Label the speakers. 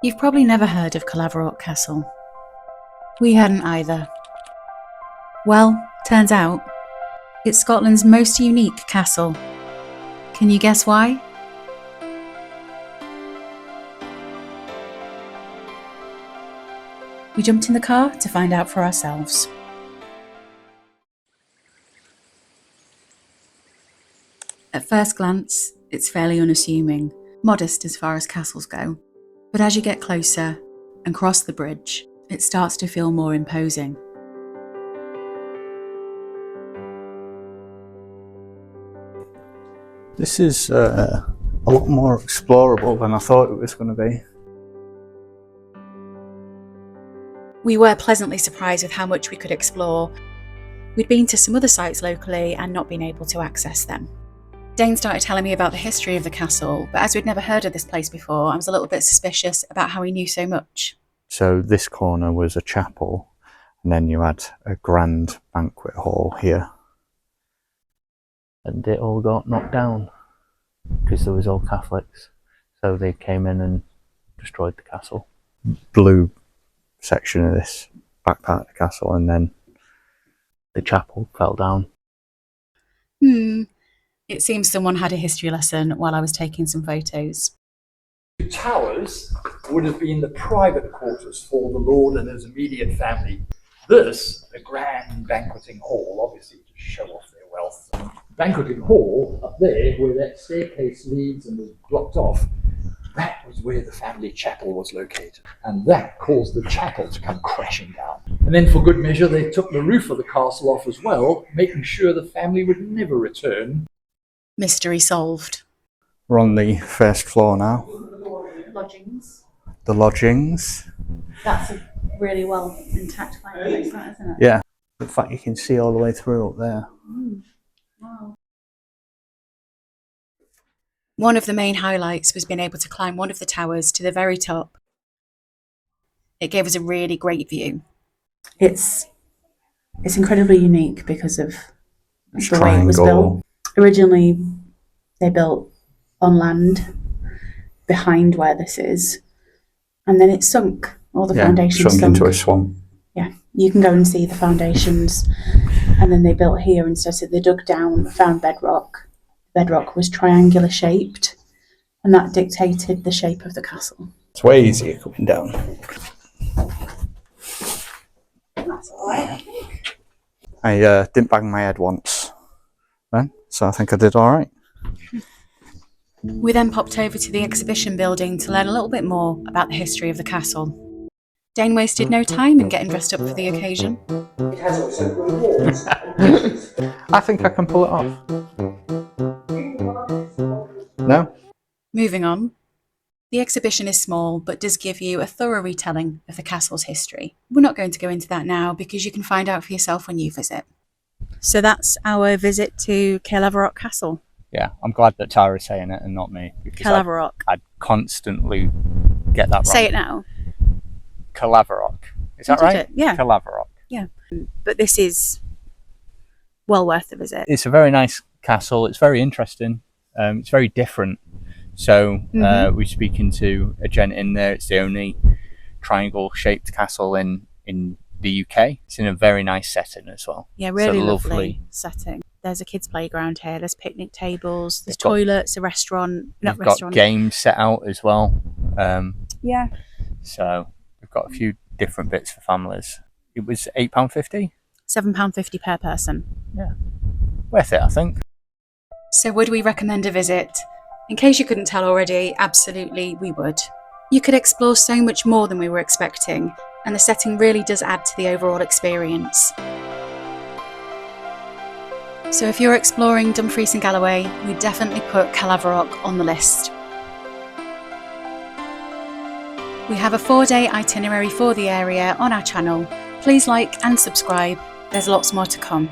Speaker 1: You've probably never heard of Caerlaverock Castle. We hadn't either. Well, turns out, it's Scotland's most unique castle. Can you guess why? We jumped in the car to find out for ourselves. At first glance, it's fairly unassuming, modest as far as castles go. But as you get closer and cross the bridge, it starts to feel more imposing.
Speaker 2: This is a lot more explorable than I thought it was going to be.
Speaker 1: We were pleasantly surprised with how much we could explore. We'd been to some other sites locally and not been able to access them. Dane started telling me about the history of the castle, but as we'd never heard of this place before, I was a little bit suspicious about how he knew so much.
Speaker 2: So this corner was a chapel, and then you had a grand banquet hall here. And it all got knocked down because there was all Catholics. So they came in and destroyed the castle. Blue section of this back part of the castle, and then the chapel fell down.
Speaker 1: It seems someone had a history lesson while I was taking some photos.
Speaker 3: The towers would have been the private quarters for the lord and his immediate family. This, the grand banqueting hall, obviously to show off their wealth. Banqueting hall up there, where that staircase leads and was blocked off, that was where the family chapel was located. And that caused the chapel to come crashing down. And then for good measure, they took the roof of the castle off as well, making sure the family would never return.
Speaker 1: Mystery solved.
Speaker 2: We're on the first floor now.
Speaker 1: Lodgings.
Speaker 2: The lodgings.
Speaker 1: That's a really well intact fireplace, that, isn't it?
Speaker 2: Yeah. In fact, you can see all the way through up there.
Speaker 1: Wow. One of the main highlights was being able to climb one of the towers to the very top. It gave us a really great view. It's incredibly unique because of the way it was built. Originally, they built on land behind where this is, and then it sunk. All the foundations
Speaker 2: sunk into a swamp.
Speaker 1: Yeah, you can go and see the foundations, and then they built here instead. So they dug down, found bedrock. Bedrock was triangular shaped, and that dictated the shape of the castle.
Speaker 2: It's way easier coming down.
Speaker 1: That's all right, I think.
Speaker 2: I didn't bang my head once then, so I think I did all right.
Speaker 1: We then popped over to the exhibition building to learn a little bit more about the history of the castle. Dane wasted no time in getting dressed up for the occasion.
Speaker 3: It has also got walls.
Speaker 2: I think I can pull it off. No?
Speaker 1: Moving on. The exhibition is small, but does give you a thorough retelling of the castle's history. We're not going to go into that now because you can find out for yourself when you visit. So that's our visit to Caerlaverock Castle.
Speaker 2: Yeah, I'm glad that Tara's saying it and not me.
Speaker 1: Caerlaverock.
Speaker 2: I'd constantly get that wrong.
Speaker 1: Say it now.
Speaker 2: Caerlaverock. Is that right?
Speaker 1: Yeah.
Speaker 2: Caerlaverock.
Speaker 1: Yeah. But this is well worth the visit.
Speaker 2: It's a very nice castle. It's very interesting. It's very different. So we're speaking to a gent in there. It's the only triangle-shaped castle in the UK. It's in a very nice setting as well.
Speaker 1: Yeah, really lovely setting. There's a kids' playground here. There's picnic tables. There's toilets, a restaurant.
Speaker 2: We've got games set out as well.
Speaker 1: Yeah.
Speaker 2: So we've got a few different bits for families. It was £8.50?
Speaker 1: £7.50 per person.
Speaker 2: Yeah. Worth it, I think.
Speaker 1: So would we recommend a visit? In case you couldn't tell already, absolutely we would. You could explore so much more than we were expecting, and the setting really does add to the overall experience. So if you're exploring Dumfries and Galloway, we definitely put Caerlaverock on the list. We have a 4-day itinerary for the area on our channel. Please like and subscribe. There's lots more to come.